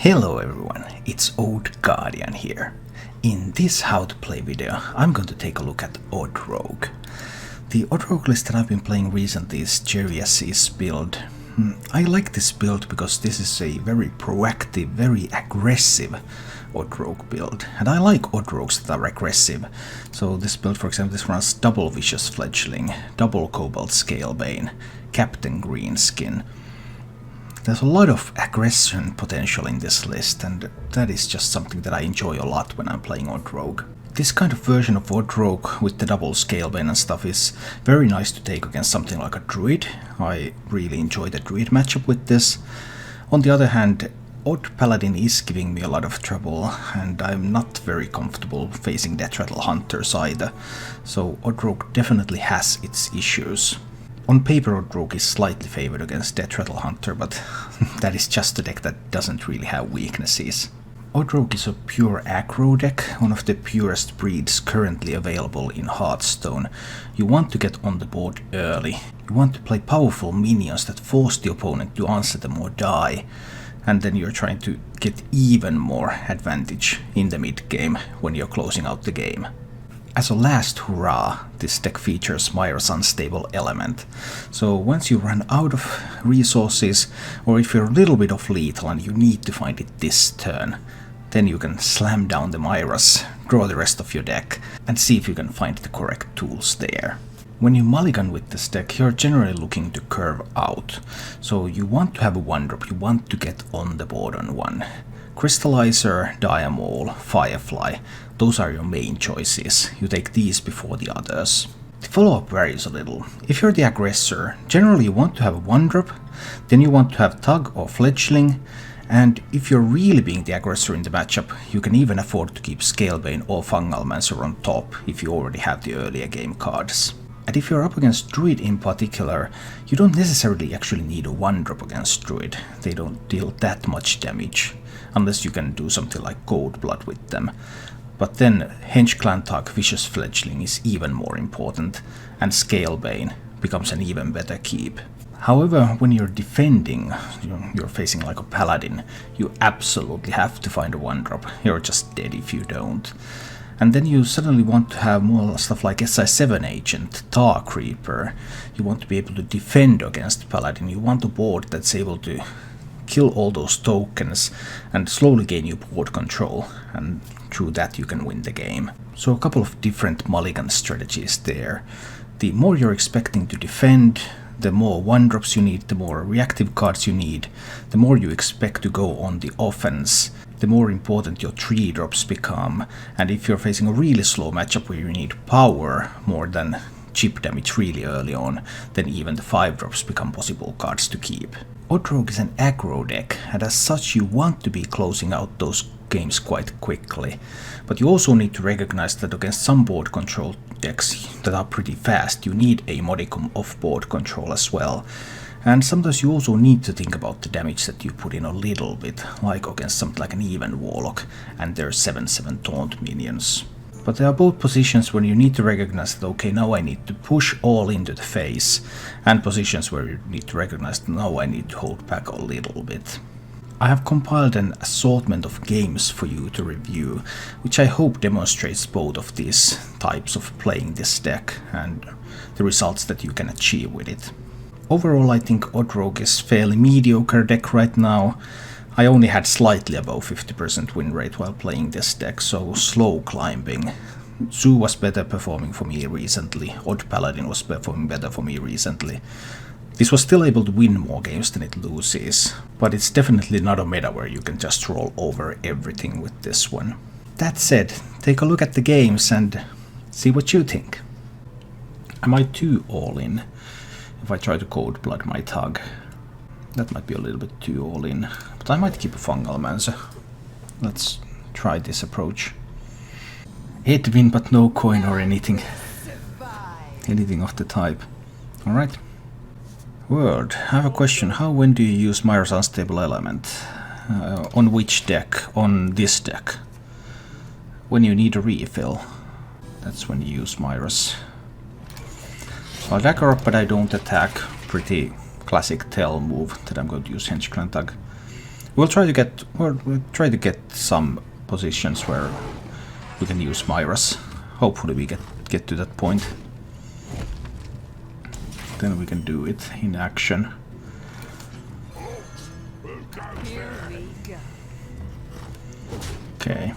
Hello everyone, it's Old Guardian here. In this how to play video, I'm going to take a look at Odd Rogue. The Odd Rogue list that I've been playing recently is Jerry's build. I like this build because this is a very proactive, very aggressive Odd Rogue build. And I like Odd Rogues that are aggressive. So this build, for example, this runs double Vicious Fledgling, double Cobalt Scalebane, Captain Greenskin. There's a lot of aggression potential in this list, and that is just something that I enjoy a lot when I'm playing Odd Rogue. This kind of version of Odd Rogue with the double Scalebane and stuff is very nice to take against something like a Druid. I really enjoy the Druid matchup with this. On the other hand, Odd Paladin is giving me a lot of trouble, and I'm not very comfortable facing Deathrattle Hunters either, so Odd Rogue definitely has its issues. On paper, Odd Rogue is slightly favored against Deathrattle Hunter, but that is just a deck that doesn't really have weaknesses. Odd Rogue is a pure aggro deck, one of the purest breeds currently available in Hearthstone. You want to get on the board early. You want to play powerful minions that force the opponent to answer them or die, and then you're trying to get even more advantage in the mid game when you're closing out the game. As a last hurrah, this deck features Myra's Unstable Element. So once you run out of resources, or if you're a little bit off lethal and you need to find it this turn, then you can slam down the Myras, draw the rest of your deck, and see if you can find the correct tools there. When you mulligan with this deck, you're generally looking to curve out. So you want to have a 1-drop, you want to get on the board on one. Crystallizer, Diamol, Firefly, those are your main choices. You take these before the others. The follow-up varies a little. If you're the aggressor, generally you want to have a 1-drop, then you want to have Tug or Fledgling, and if you're really being the aggressor in the matchup, you can even afford to keep Scalebane or Fungalmancer on top if you already have the earlier game cards. And if you're up against Druid in particular, you don't necessarily actually need a 1-drop against Druid. They don't deal that much damage, unless you can do something like Cold Blood with them. But then Hench Clan Tug Vicious Fledgling is even more important, and Scalebane becomes an even better keep. However, when you're defending, you're facing like a Paladin, you absolutely have to find a 1-drop. You're just dead if you don't. And then you suddenly want to have more stuff like SI7 Agent, Tar Creeper. You want to be able to defend against Paladin. You want a board that's able to kill all those tokens and slowly gain you board control, and through that you can win the game. So a couple of different mulligan strategies there. The more you're expecting to defend, the more 1-drops you need, the more reactive cards you need, the more you expect to go on the offense, the more important your 3-drops become, and if you're facing a really slow matchup where you need power more than chip damage really early on, then even the 5-drops become possible cards to keep. Odd Rogue is an aggro deck, and as such you want to be closing out those games quite quickly, but you also need to recognize that against some board control decks that are pretty fast, you need a modicum of board control as well. And sometimes you also need to think about the damage that you put in a little bit, like against something like an even Warlock and their 7/7 taunt minions. But there are both positions when you need to recognize that, okay, now I need to push all into the face, and positions where you need to recognize that now I need to hold back a little bit. I have compiled an assortment of games for you to review, which I hope demonstrates both of these types of playing this deck and the results that you can achieve with it. Overall, I think Odd Rogue is fairly mediocre deck right now. I only had slightly above 50% win rate while playing this deck, so slow climbing. Zoo was better performing for me recently, Odd Paladin was performing better for me recently. This was still able to win more games than it loses, but it's definitely not a meta where you can just roll over everything with this one. That said, take a look at the games and see what you think. Am I too all-in if I try to Cold Blood my Tug? That might be a little bit too all-in, but I might keep a Fungalmancer. Let's try this approach. Headwind but no coin or anything. Anything of the type. Alright. Word, I have a question. How, when do you use Myra's Unstable Element? On which deck? On this deck? When you need a refill. That's when you use Myra's. So I dagger up but I don't attack. Pretty classic tell move that I'm going to use Hench Clan Tug. We'll try to get some positions where we can use Myras. Hopefully we get to that point. Then we can do it in action. Okay.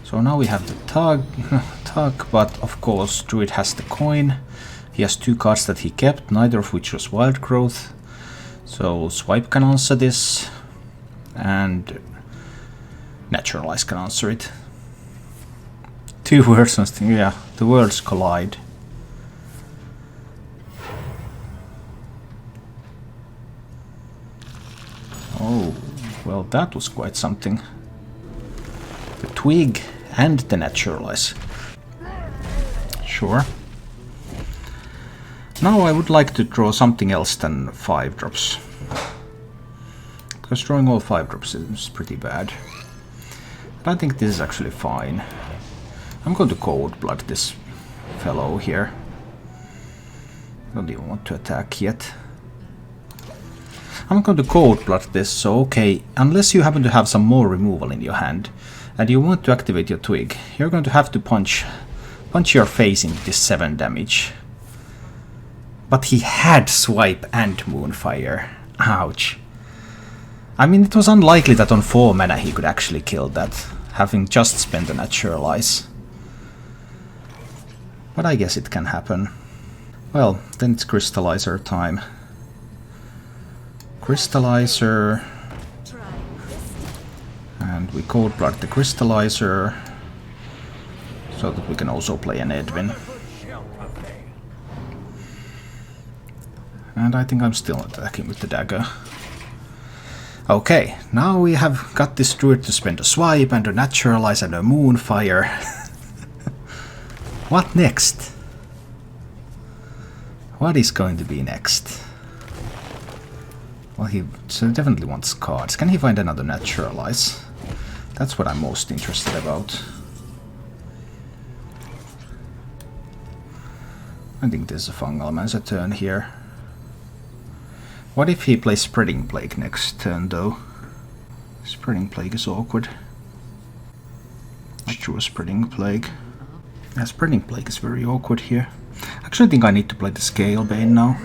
So now we have the tug, but of course Druid has the coin. He has 2 cards that he kept, neither of which was Wild Growth. So Swipe can answer this, and Naturalize can answer it. 2 words, yeah, the worlds collide. Oh, well, that was quite something. The Twig and the Naturalize. Sure. Now I would like to draw something else than 5-drops. Because drawing all 5-drops is pretty bad. But I think this is actually fine. I'm going to Cold Blood this fellow here. I don't even want to attack yet. I'm going to Cold Blood this, so okay, unless you happen to have some more removal in your hand, and you want to activate your Twig, you're going to have to punch your face into this 7 damage. But he had Swipe and Moonfire. Ouch. I mean, it was unlikely that on 4 mana he could actually kill that, having just spent a Naturalize. But I guess it can happen. Well, then it's Crystallizer time. Crystallizer. And we Cold Blood the Crystallizer, so that we can also play an Edwin. And I think I'm still attacking with the dagger. Okay, now we have got this Druid to spend a Swipe and a Naturalize and a Moonfire. What next? What is going to be next? Well, he definitely wants cards. Can he find another Naturalize? That's what I'm most interested about. I think there's a Fungal Man's a turn here. What if he plays Spreading Plague next turn, though? Spreading Plague is awkward. Let's choose Spreading Plague. Yeah, Spreading Plague is very awkward here. Actually, I think I need to play the Scalebane now.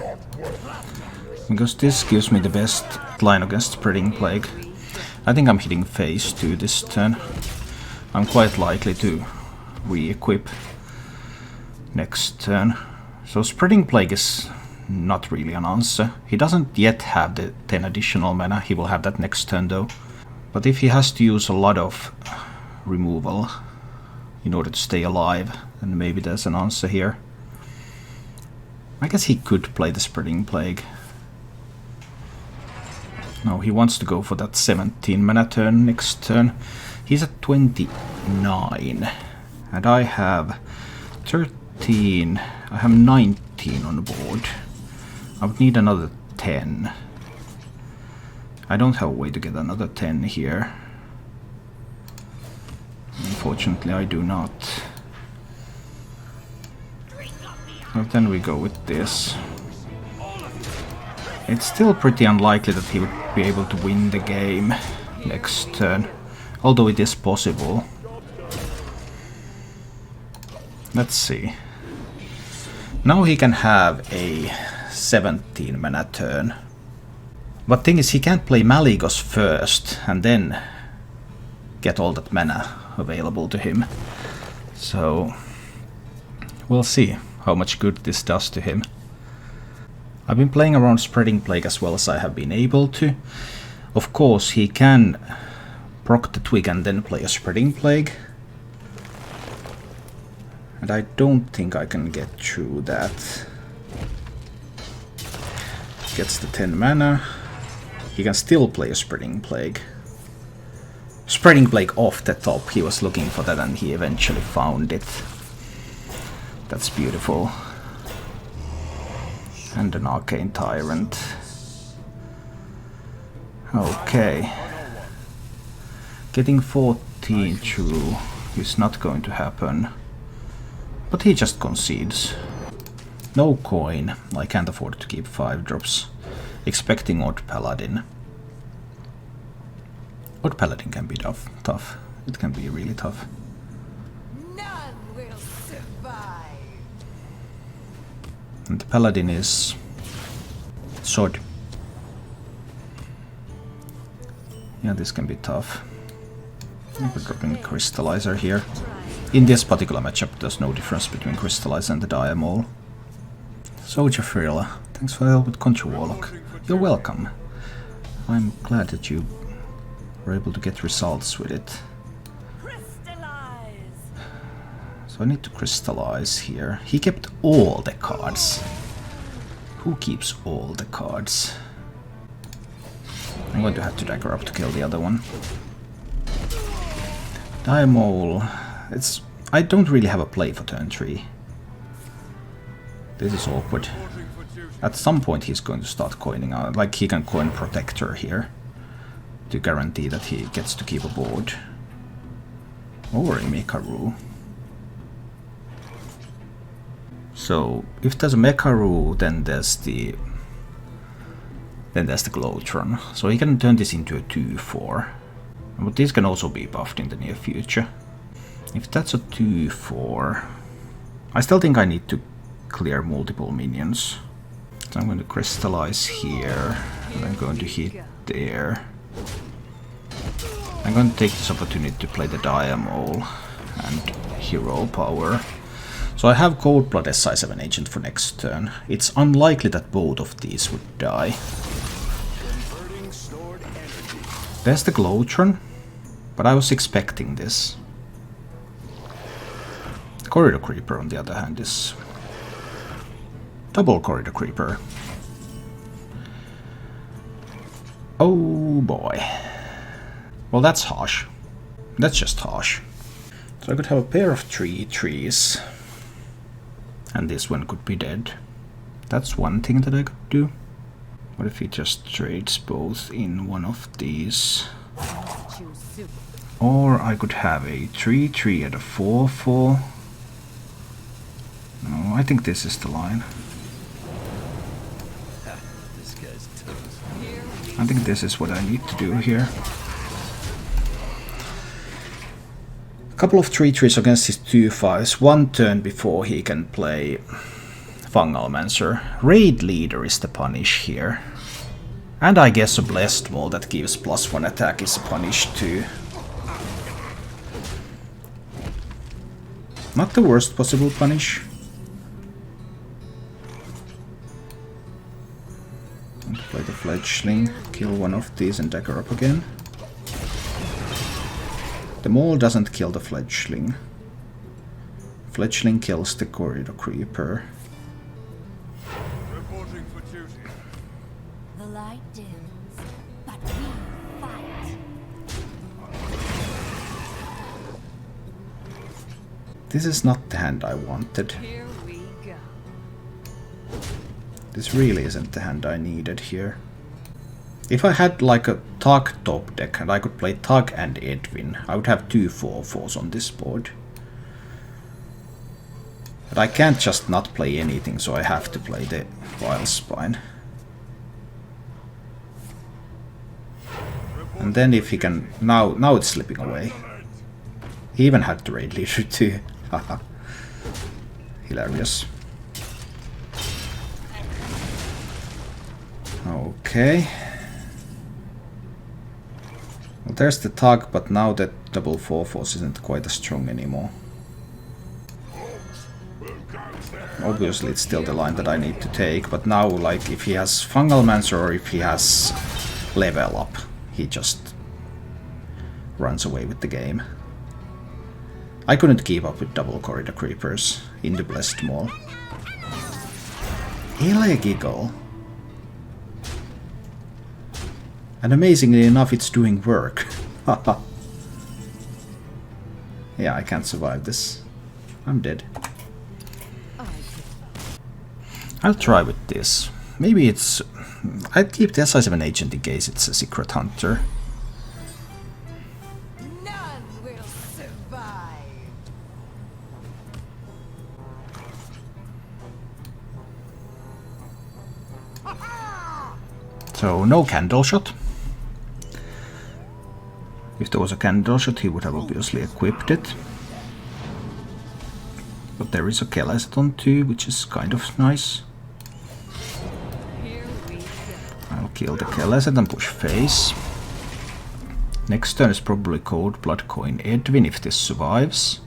Because this gives me the best line against Spreading Plague. I think I'm hitting phase 2 this turn. I'm quite likely to re-equip next turn. So Spreading Plague is not really an answer. He doesn't yet have the 10 additional mana. He will have that next turn though. But if he has to use a lot of removal in order to stay alive, then maybe there's an answer here. I guess he could play the Spreading Plague. No, he wants to go for that 17 mana turn next turn. He's at 29. And I have 13. I have 19 on board. I would need another 10. I don't have a way to get another 10 here. Unfortunately, I do not. But then we go with this. It's still pretty unlikely that he would be able to win the game next turn, although it is possible. Let's see. Now he can have a 17 mana turn. But thing is, he can't play Malygos first and then get all that mana available to him. So we'll see how much good this does to him. I've been playing around Spreading Plague as well as I have been able to. Of course, he can proc the Twig and then play a Spreading Plague. And I don't think I can get through that. Gets the 10 mana. He can still play a Spreading Plague. Spreading Plague off the top. He was looking for that and he eventually found it. That's beautiful. And an Arcane Tyrant. Okay. Getting 14 through is not going to happen. But he just concedes. No coin. I can't afford to keep 5 drops. Expecting Odd Paladin. Odd Paladin can be tough. It can be really tough. None will survive. And the Paladin is Sod. Yeah, this can be tough. We're dropping Crystallizer here. In this particular matchup, there's no difference between Crystallizer and the Diamol. Soldier Frilla, thanks for the help with Contra Warlock. You're welcome. I'm glad that you were able to get results with it. So I need to crystallize here. He kept all the cards. Who keeps all the cards? I'm going to have to dagger up to kill the other one. Diamol. I don't really have a play for turn 3. This is awkward. At some point he's going to start coining out. Like he can coin Protector here to guarantee that he gets to keep a board. Or a Mekaru. So if there's a Mekaru, then there's the Glowtron. So he can turn this into a 2/4. But this can also be buffed in the near future. If that's a 2/4, I still think I need to clear multiple minions. So I'm going to crystallize here, and I'm going to hit there. I'm going to take this opportunity to play the Diamol and Hero Power. So I have Cold-Blood SI7 Agent for next turn. It's unlikely that both of these would die. There's the Glowtron, but I was expecting this. Corridor Creeper, on the other hand, is double Corridor Creeper. Oh boy. Well, that's harsh. That's just harsh. So I could have a pair of 3/3s. And this one could be dead. That's one thing that I could do. What if he just trades both in one of these? Or I could have a 3/3 and a 4/4. No, I think this is the line. I think this is what I need to do here. A couple of 3/3s against his 2/5s, one turn before he can play Fungalmancer. Raid Leader is the punish here. And I guess a Blessed Maul that gives +1 attack is a punish too. Not the worst possible punish. Play the Fledgling, kill one of these and dagger up again. The Maul doesn't kill the Fledgling. Fledgling kills the Corridor Creeper. Reporting for duty. The light dims, but we fight. This is not the hand I wanted. Here we go. This really isn't the hand I needed here. If I had like a Tug top deck and I could play Tug and Edwin, I would have 2 4/4s on this board. But I can't just not play anything, so I have to play the Vilespine. And then if he can... Now it's slipping away. He even had the Raid Leader too. Haha. Hilarious. Okay. Well, there's the Tug, but now that double 4/4s isn't quite as strong anymore. Obviously it's still the line that I need to take, but now, like, if he has Fungalmancer or if he has Level Up, he just runs away with the game. I couldn't keep up with double Corridor Creepers in the Blessed Maul. Illegal. And amazingly enough, it's doing work. Yeah, I can't survive this. I'm dead. I'll try with this. Maybe it's... I'd keep the SI7 Agent in case it's a Secret Hunter. None will survive. So, no Candle Shot. If there was a candle shot, he would have obviously equipped it. But there is a Skeleton too, which is kind of nice. I'll kill the Skeleton and push face. Next turn is probably Cold Blood Coin Edwin if this survives.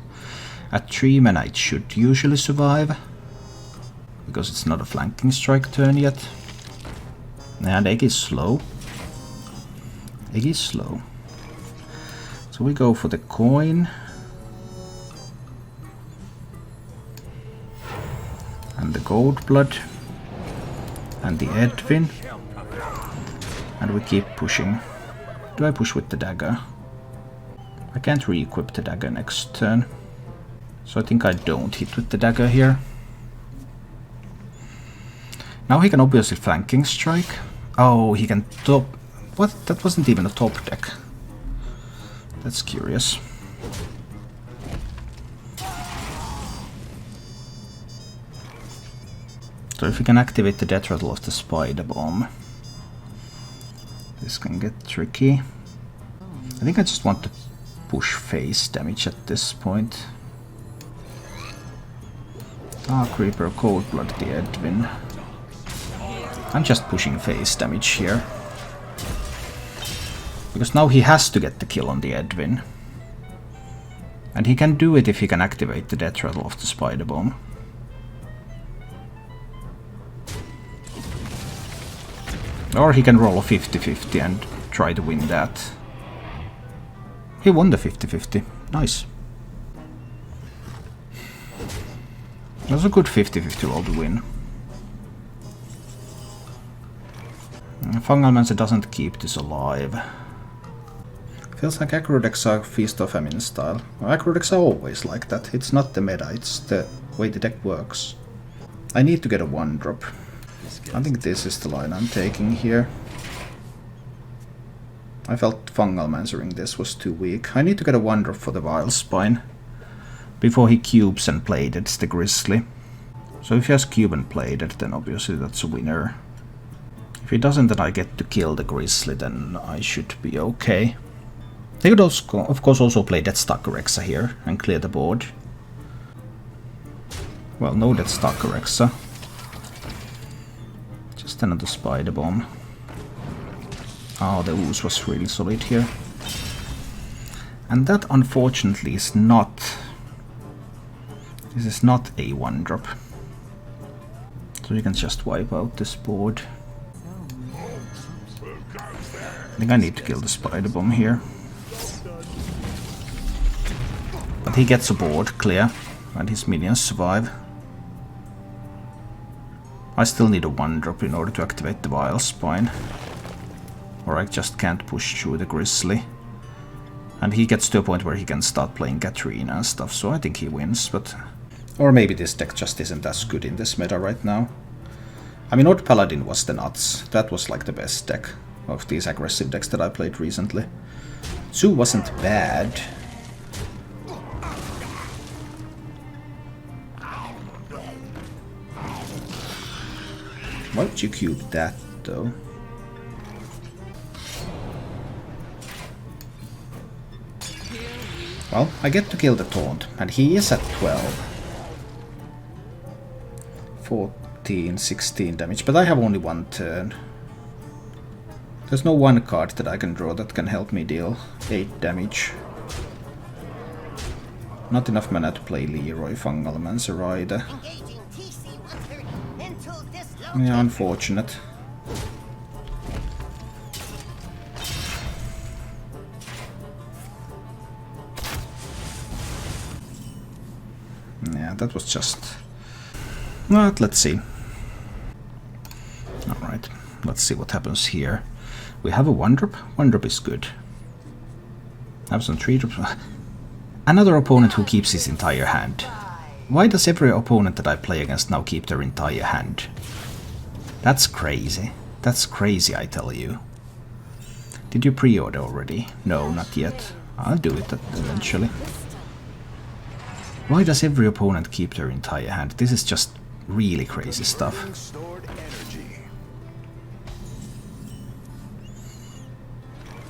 At 3 mana it should usually survive, because it's not a flanking strike turn yet. And Egg is slow. Egg is slow. So we go for the coin. And the Gold Blood. And the Edwin. And we keep pushing. Do I push with the dagger? I can't re-equip the dagger next turn. So I think I don't hit with the dagger here. Now he can obviously flanking strike. Oh, he can top... What? That wasn't even a top deck. That's curious. So if we can activate the Deathrattle of the Spider Bomb, this can get tricky. I think I just want to push face damage at this point. Dark Reaper, Cold Blood, the Edwin. I'm just pushing face damage here. Because now he has to get the kill on the Edwin. And he can do it if he can activate the Deathrattle of the Spider Bomb. Or he can roll a 50-50 and try to win that. He won the 50-50. Nice. That was a good 50-50 roll to win. Fungalmancer doesn't keep this alive. Feels like aggro decks are Feast of Famine style. Well, aggro decks are always like that. It's not the meta, it's the way the deck works. I need to get a 1-drop. I think this is the line I'm taking here. I felt Fungalmancering this was too weak. I need to get a 1-drop for the Vile Spine before he cubes and Playdeds the Grizzly. So if he has cube and Playded, then obviously that's a winner. If he doesn't, then I get to kill the Grizzly, then I should be okay. They could also, of course, also play Deathstalker here and clear the board. Well, no Deathstalker. Just another Spider Bomb. Oh, the ooze was really solid here. And that, unfortunately, is not... This is not a 1-drop. So you can just wipe out this board. I think I need to kill the Spider Bomb here. But he gets a board clear, and his minions survive. I still need a 1-drop in order to activate the Vile Spine. Or I just can't push through the Grizzly. And he gets to a point where he can start playing Katrina and stuff, so I think he wins, but... Or maybe this deck just isn't as good in this meta right now. I mean, Odd Paladin was the nuts. That was like the best deck of these aggressive decks that I played recently. Zoo wasn't bad. Why would you cube that, though? Well, I get to kill the Taunt, and he is at 12. 14, 16 damage, but I have only 1 turn. There's no 1 card that I can draw that can help me deal 8 damage. Not enough mana to play Leroy Fungalmancer either. Yeah, unfortunate. Yeah, that was just... But let's see. Alright, let's see what happens here. We have a 1-drop. 1-drop is good. Have some 3-drops. Another opponent who keeps his entire hand. Why does every opponent that I play against now keep their entire hand? That's crazy. That's crazy, I tell you. Did you pre-order already? No, not yet. I'll do it eventually. Why does every opponent keep their entire hand? This is just really crazy stuff.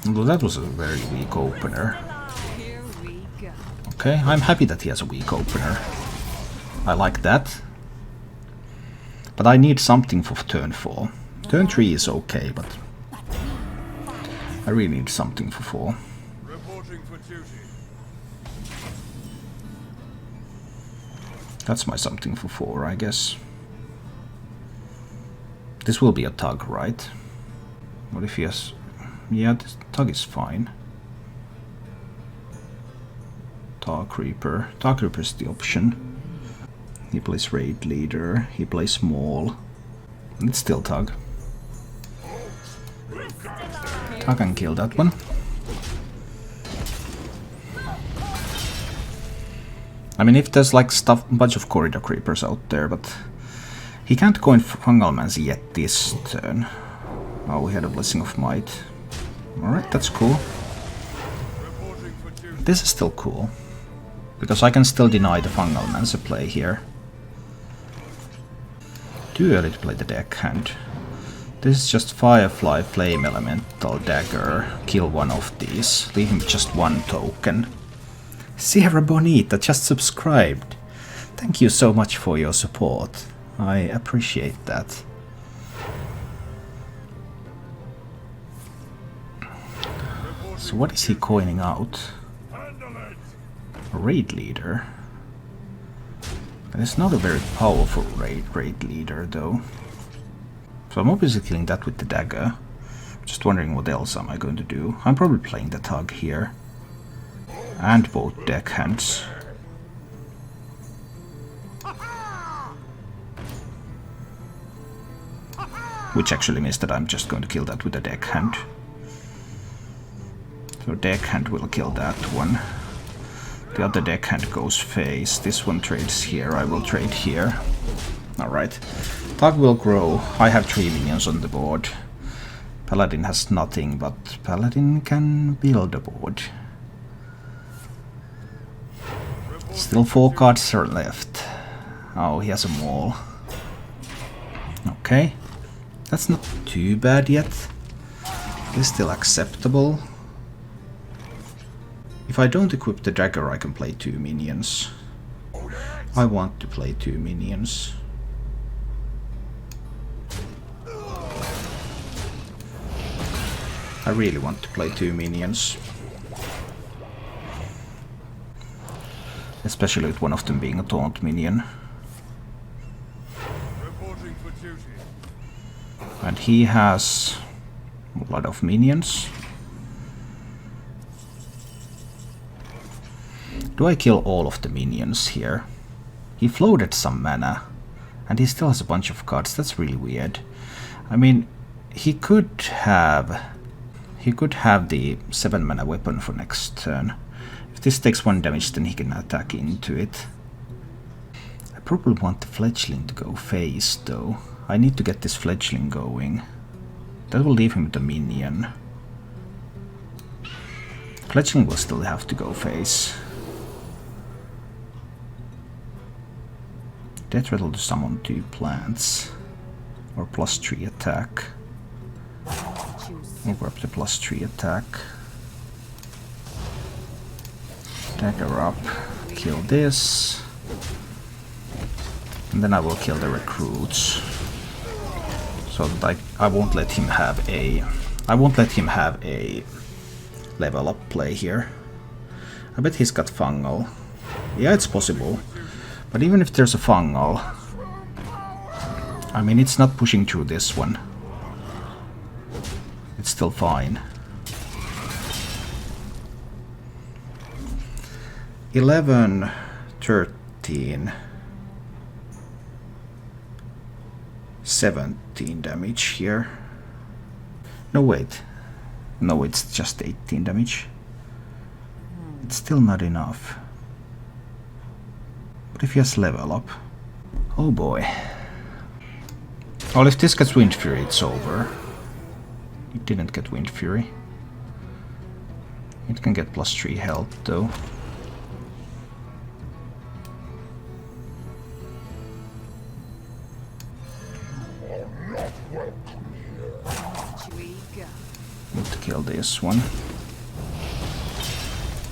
Well, that was a very weak opener. Here we go. Okay, I'm happy that he has a weak opener. I like that. But I need something for turn 4. Turn 3 is okay, but I really need something for 4. Reporting for duty. That's my something for 4, I guess. This will be a tug, right? What if he has... Yeah, this tug is fine. Tar Creeper. Tar Creeper is the option. He plays Raid Leader. He plays Maul. It's still tug. I can kill that one. I mean, if there's like bunch of Corridor Creepers out there, but he can't go in Fungal Man's yet this turn. Oh, we had a Blessing of Might. Alright, that's cool. This is still cool, because I can still deny the Fungal Man's a play here. Too early to play the deckhand. This is just Firefly, Flame Elemental, Dagger, kill one of these, leave him just one token. Sierra Bonita just subscribed. Thank you so much for your support. I appreciate that. So what is he coining out? A Raid Leader. And it's not a very powerful raid leader though. So I'm obviously killing that with the dagger. Just wondering what else am I going to do. I'm probably playing the tug here. And both deckhands. Which actually means that I'm just going to kill that with a deckhand. So deckhand will kill that one. The other deckhand goes face. This one trades here. I will trade here. Alright. Tug will grow. I have 3 minions on the board. Paladin has nothing, but Paladin can build a board. Still 4 cards are left. Oh, he has a Maul. Okay. That's not too bad yet. It's still acceptable. If I don't equip the dagger, I can play 2 minions. I want to play 2 minions. I really want to play 2 minions. Especially with one of them being a taunt minion. And he has a lot of minions. Do I kill all of the minions here? He floated some mana, and he still has a bunch of cards. That's really weird. I mean, he could have the 7 mana weapon for next turn. If this takes 1 damage, then he can attack into it. I probably want the fledgling to go face, though. I need to get this fledgling going. That will leave him with a minion. Fledgling will still have to go face. Deathrattle to summon 2 plants. Or +3 attack. We'll grab the +3 attack. Dagger up. Kill this. And then I will kill the recruits. So that I won't let him have a... I won't let him have a level up play here. I bet he's got fungal. Yeah, it's possible. But even if there's a fungal, I mean, it's not pushing through this one. It's still fine. 11, 13, 17 damage here. No, wait. No, it's just 18 damage. It's still not enough. What if he has level up? Oh boy. Well, if this gets Wind Fury, it's over. It didn't get Wind Fury. It can get +3 health, though. Need to kill this one. I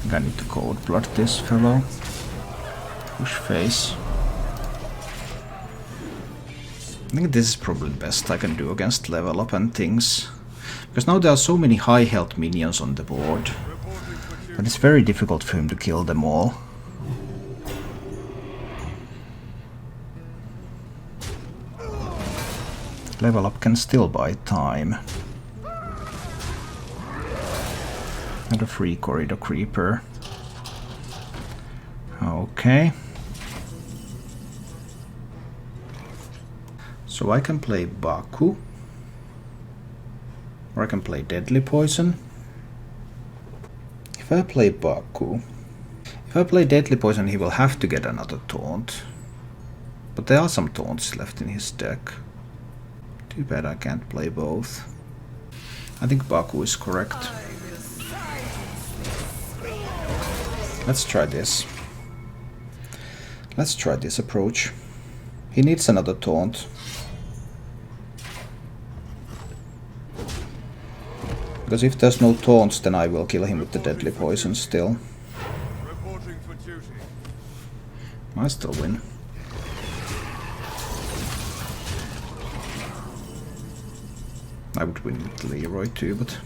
think I need to cold blood this fellow. Push face. I think this is probably the best I can do against level up and things. Because now there are so many high health minions on the board that it's very difficult for him to kill them all. Level up can still buy time. And a free corridor creeper. Okay. So I can play Baku. Or I can play Deadly Poison. If I play Baku... If I play Deadly Poison, he will have to get another taunt. But there are some taunts left in his deck. Too bad I can't play both. I think Baku is correct. Let's try this. Let's try this approach. He needs another taunt. Because if there's no taunts, then I will kill him with the Deadly Poison still. Reporting for duty. I still win. I would win with Leroy too, but...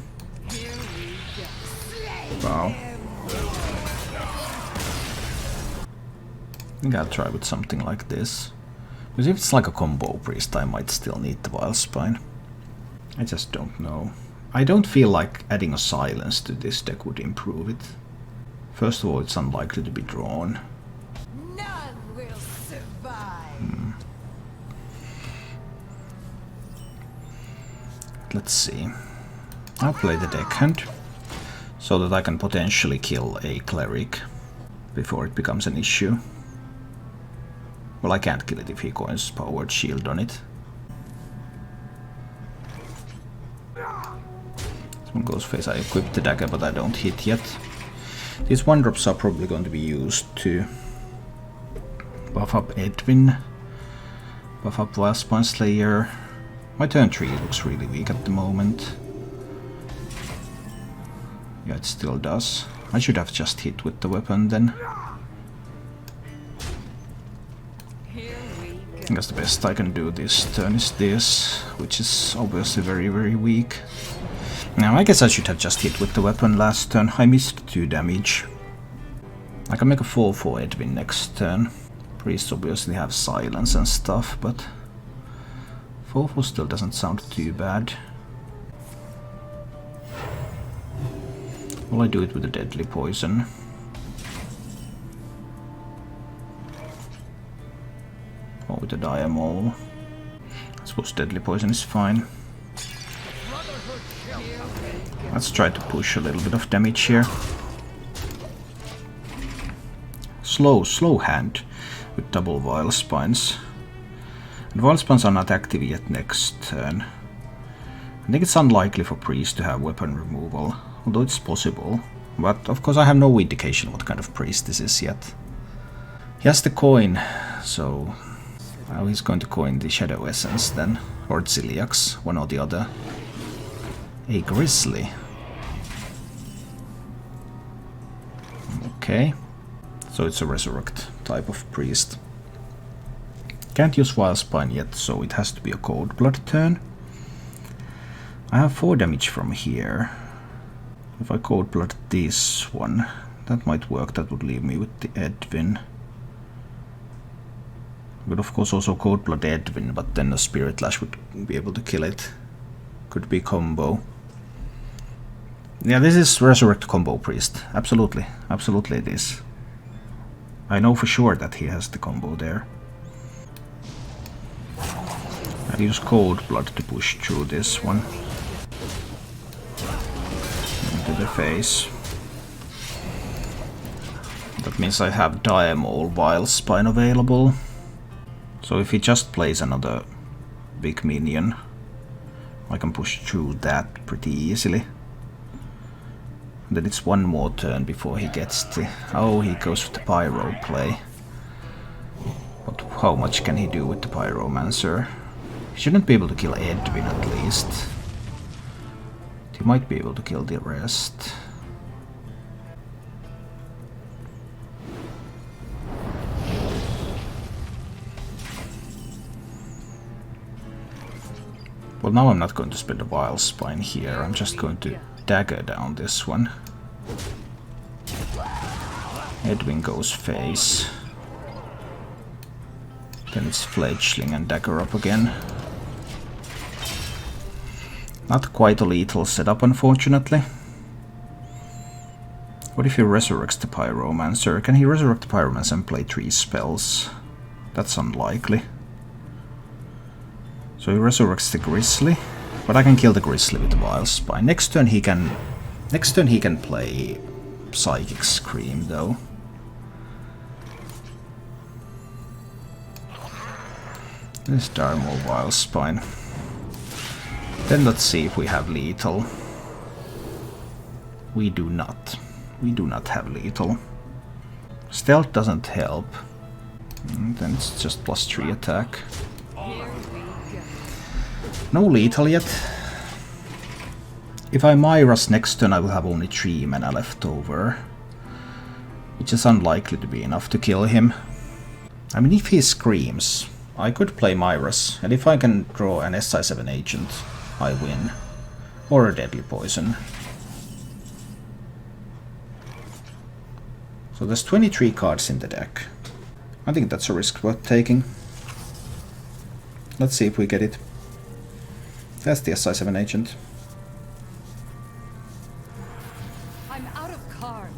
Wow. I think I'll try with something like this. Because if it's like a combo priest, I might still need the Wild Spine. I just don't know. I don't feel like adding a silence to this deck would improve it. First of all, it's unlikely to be drawn. None will survive. Let's see. I'll play the deckhand so that I can potentially kill a cleric before it becomes an issue. Well, I can't kill it if he coins Powered Shield on it. This one goes face. I equipped the dagger, but I don't hit yet. These 1-drops are probably going to be used to buff up Edwin, buff up Wildspine Slayer. My turn 3 looks really weak at the moment. Yeah, it still does. I should have just hit with the weapon then. I guess the best I can do this turn is this, which is obviously very, very weak. Now, I guess I should have just hit with the weapon last turn. I missed 2 damage. I can make a 4/4 Edwin next turn. Priests obviously have silence and stuff, but 4/4 still doesn't sound too bad. Will I do it with a Deadly Poison? Or with a Diamol? I suppose Deadly Poison is fine. Let's try to push a little bit of damage here. Slow hand with double Wild Spines. And Wild Spines are not active yet next turn. I think it's unlikely for Priest to have weapon removal, although it's possible. But of course I have no indication what kind of Priest this is yet. He has the coin, so well, he's going to coin the Shadow Essence then, or Ziliax, one or the other. A Grizzly. Okay, so it's a Resurrect type of Priest. Can't use Wildspine yet, so it has to be a Cold Blood turn. I have 4 damage from here. If I Cold Blood this one, that might work. That would leave me with the Edwin. I could of course also Cold Blood Edwin, but then a Spirit Lash would be able to kill it. Could be combo. Yeah, this is Resurrect Combo Priest. Absolutely. Absolutely it is. I know for sure that he has the combo there. I'll use Cold Blood to push through this one. Into the face. That means I have Diamol Wild Spine available. So if he just plays another big minion, I can push through that pretty easily. Then it's one more turn before he gets the... Oh, he goes with the Pyro play. But how much can he do with the Pyromancer? He shouldn't be able to kill Edwin at least. He might be able to kill the rest. Well, now I'm not going to spend a Vile Spine here, I'm just going to dagger down this one. Edwin goes face. Then it's Fledgling and dagger up again. Not quite a lethal setup, unfortunately. What if he resurrects the Pyromancer? Can he resurrect the Pyromancer and play 3 spells? That's unlikely. So he resurrects the Grizzly, but I can kill the Grizzly with the Vile Spine. Next turn he can play Psychic Scream though. Let's Darmo Vile Spine. Then let's see if we have lethal. We do not. We do not have lethal. Stealth doesn't help. Then it's just +3 attack. No lethal yet. If I Myra's next turn, I will have only 3 mana left over, which is unlikely to be enough to kill him. I mean, if he screams, I could play Myra's, and if I can draw an SI7 agent, I win. Or a Deadly Poison. So there's 23 cards in the deck. I think that's a risk worth taking. Let's see if we get it. That's the SI7 agent. I'm out of cards.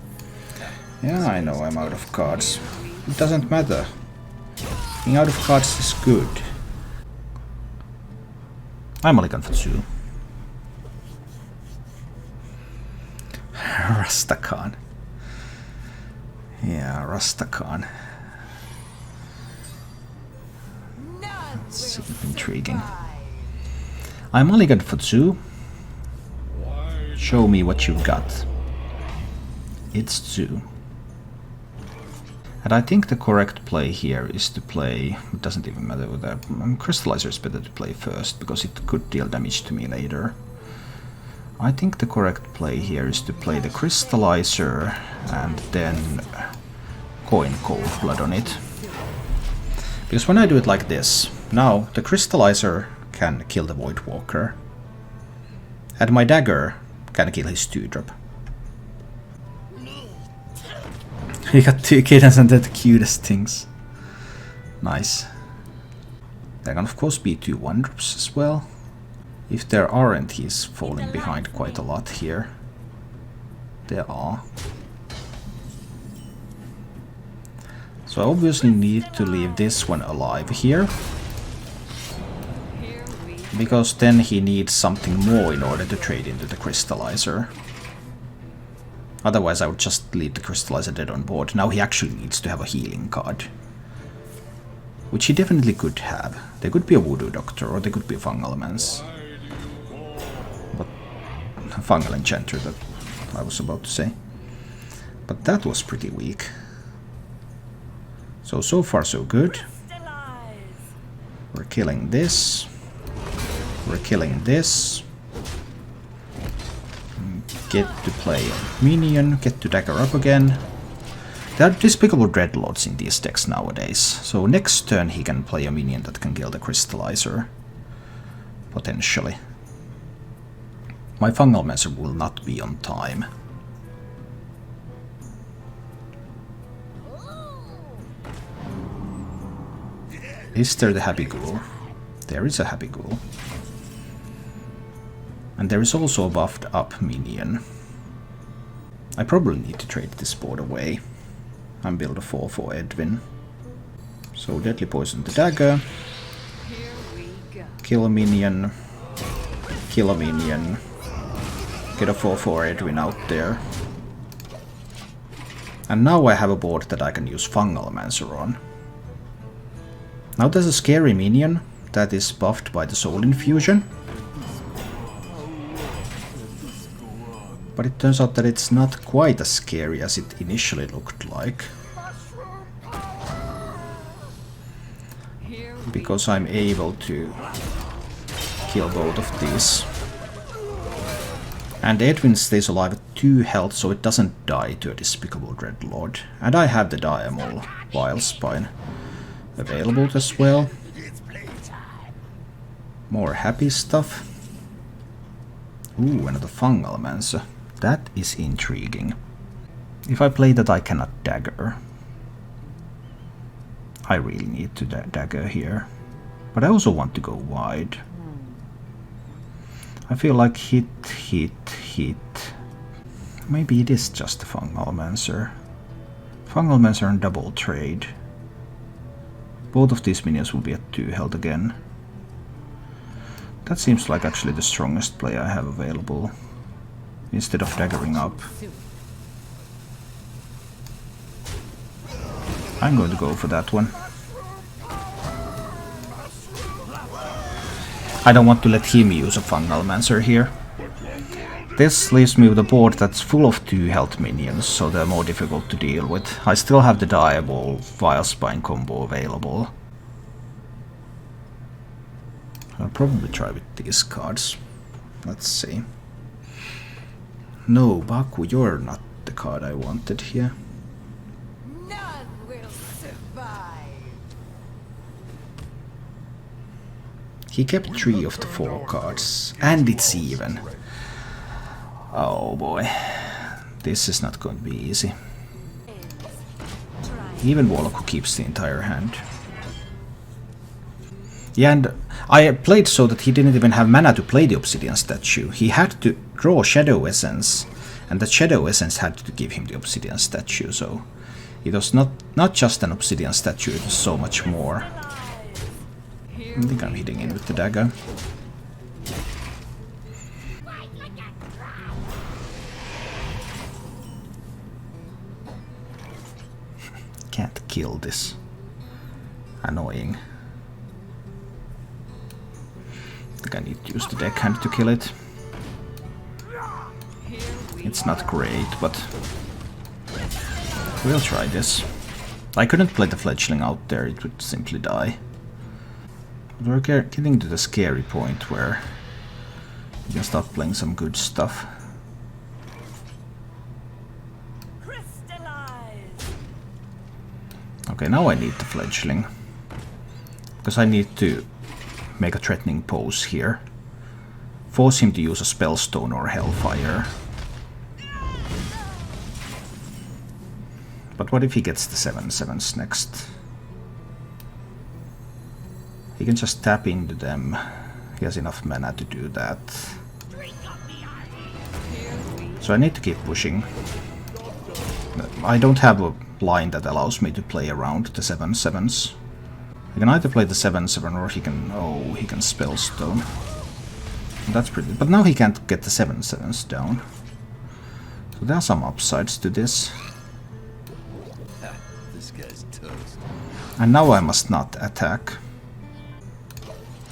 Yeah, I know I'm out of cards. It doesn't matter. Being out of cards is good. I'm Mulligan for 2. Rastakhan. Yeah, Rastakhan. That's intriguing. I'm Mulligan for 2. Show me what you've got. It's 2. And I think the correct play here is to play... It doesn't even matter whether... Crystallizer is better to play first, because it could deal damage to me later. I think the correct play here is to play the Crystallizer and then coin Cold Blood on it. Because when I do it like this, now the Crystallizer can kill the Voidwalker, and my dagger can kill his 2-drop. He got 2 kittens and they're the cutest things. Nice. There can of course be 2 1-drops as well. If there aren't, he's falling behind quite a lot here. There are. So I obviously need to leave this one alive here, because then he needs something more in order to trade into the Crystallizer. Otherwise I would just leave the Crystallizer dead on board. Now he actually needs to have a healing card, which he definitely could have. There could be a Voodoo Doctor, or there could be a Fungal Man's. But a Fungal Enchanter, that I was about to say. But that was pretty weak. So far so good. We're killing this. We're killing this. Get to play a minion, get to dagger up again. There are Despicable Dreadlords in these decks nowadays, so next turn he can play a minion that can kill the Crystallizer. Potentially. My Fungal Mancer will not be on time. Is there the Happy Ghoul? There is a Happy Ghoul. And there is also a buffed up minion. I probably need to trade this board away and build a 4/4 Edwin. So Deadly Poison the dagger. Kill a minion. Kill a minion. Get a 4/4 Edwin out there. And now I have a board that I can use Fungal Mancer on. Now there's a scary minion that is buffed by the Soul Infusion. But it turns out that it's not quite as scary as it initially looked like. Because I'm able to kill both of these. And Edwin stays alive at 2 health, so it doesn't die to a Despicable Dreadlord. And I have the Diamol Vilespine available as well. More happy stuff. Ooh, another Fungal Mancer. That is intriguing. If I play that, I cannot dagger. I really need to dagger here. But I also want to go wide. I feel like hit. Maybe it is just a Fungal Mancer. Fungal Mancer and double trade. Both of these minions will be at 2 health again. That seems like actually the strongest play I have available. Instead of daggering up. I'm going to go for that one. I don't want to let him use a Fungal Mancer here. This leaves me with a board that's full of 2 health minions, so they're more difficult to deal with. I still have the Diabol Vilespine combo available. I'll probably try with these cards. Let's see. No, Baku, you're not the card I wanted here. None will survive. He kept 3 of the 4 cards, and it's even. Oh boy, this is not going to be easy. Even Warlock who keeps the entire hand. Yeah, and I played so that he didn't even have mana to play the Obsidian statue. He had to draw Shadow Essence, and the Shadow Essence had to give him the Obsidian statue, so it was not just an Obsidian statue, it was so much more. I think I'm hitting in with the dagger. Can't kill this. Annoying. I think I need to use the deckhand to kill it. It's not great, but we'll try this. I couldn't play the fledgling out there, it would simply die. But we're getting to the scary point where you can start playing some good stuff. Okay, now I need the fledgling. Because I need to make a threatening pose here. Force him to use a Spellstone or Hellfire. But what if he gets the 7/7s next? He can just tap into them. He has enough mana to do that. So I need to keep pushing. I don't have a line that allows me to play around the 7/7s. He can either play the 7/7 or he can... oh, he can Spellstone. That's pretty... but now he can't get the 7/7s down. So there are some upsides to this. This guy's toast. And now I must not attack.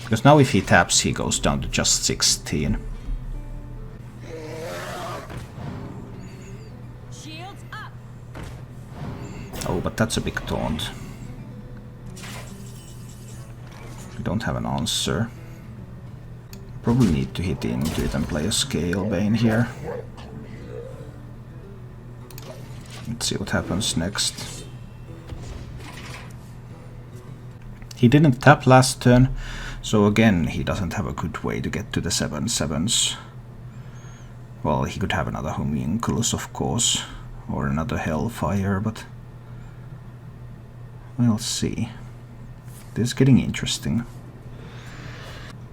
Because now if he taps, he goes down to just 16. Shields up. Oh, but that's a big taunt. We don't have an answer. Probably need to hit into it and play a Scalebane here. Let's see what happens next. He didn't tap last turn, so again he doesn't have a good way to get to the 7/7s. Well, he could have another Homunculus, of course, or another Hellfire, but we'll see. This is getting interesting.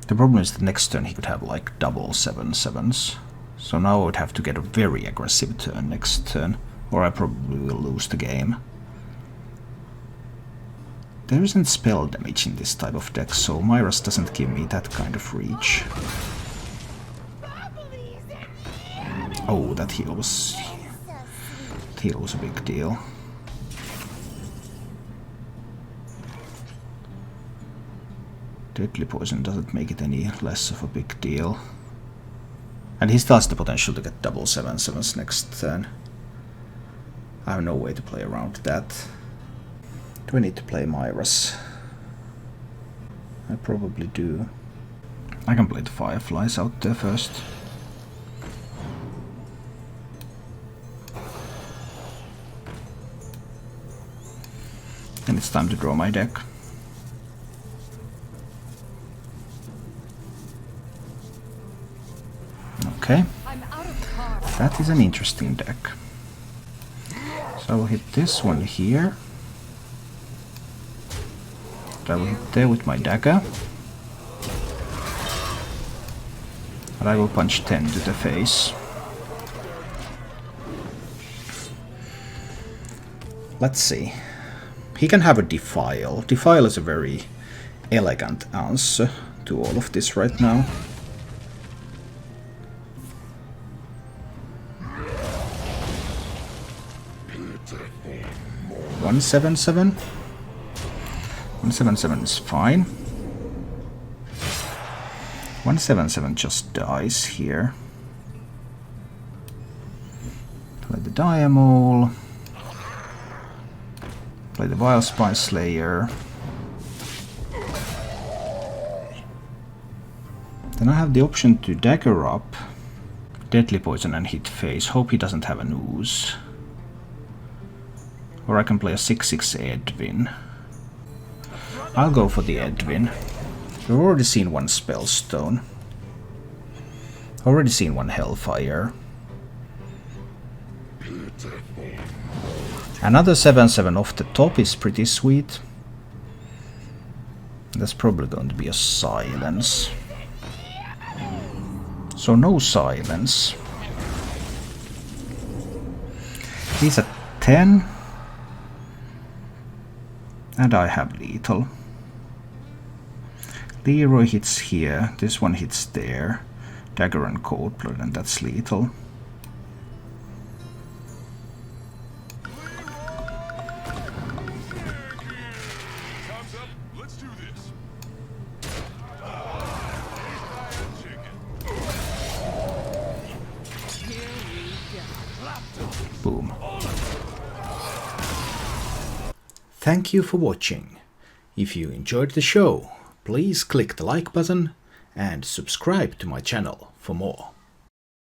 The problem is that next turn he could have like double 7/7s. So now I would have to get a very aggressive turn next turn, or I probably will lose the game. There isn't spell damage in this type of deck, so Myra's doesn't give me that kind of reach. Oh, that heal was a big deal. Deadly Poison doesn't make it any less of a big deal. And he still has the potential to get double 7/7s next turn. I have no way to play around that. Do I need to play Myra's? I probably do. I can play the Fireflies out there first. And it's time to draw my deck. Okay, that is an interesting deck. So I will hit this one here. I will hit there with my dagger. And I will punch 10 to the face. Let's see. He can have a Defile. Defile is a very elegant answer to all of this right now. 177. 177 is fine. 177 just dies here. Play the Diamol. Play the Vile Spy Slayer. Then I have the option to dagger up, Deadly Poison and hit face. Hope he doesn't have an ooze. Or I can play a 6/6 Edwin. I'll go for the Edwin. We've already seen one Spellstone. Already seen one Hellfire. Another 7/7 off the top is pretty sweet. That's probably going to be a silence. So no silence. He's at 10. And I have lethal. Leroy hits here, this one hits there. Dagger and Coldblood, and that's lethal. Boom. Thank you for watching. If you enjoyed the show, please click the like button and subscribe to my channel for more.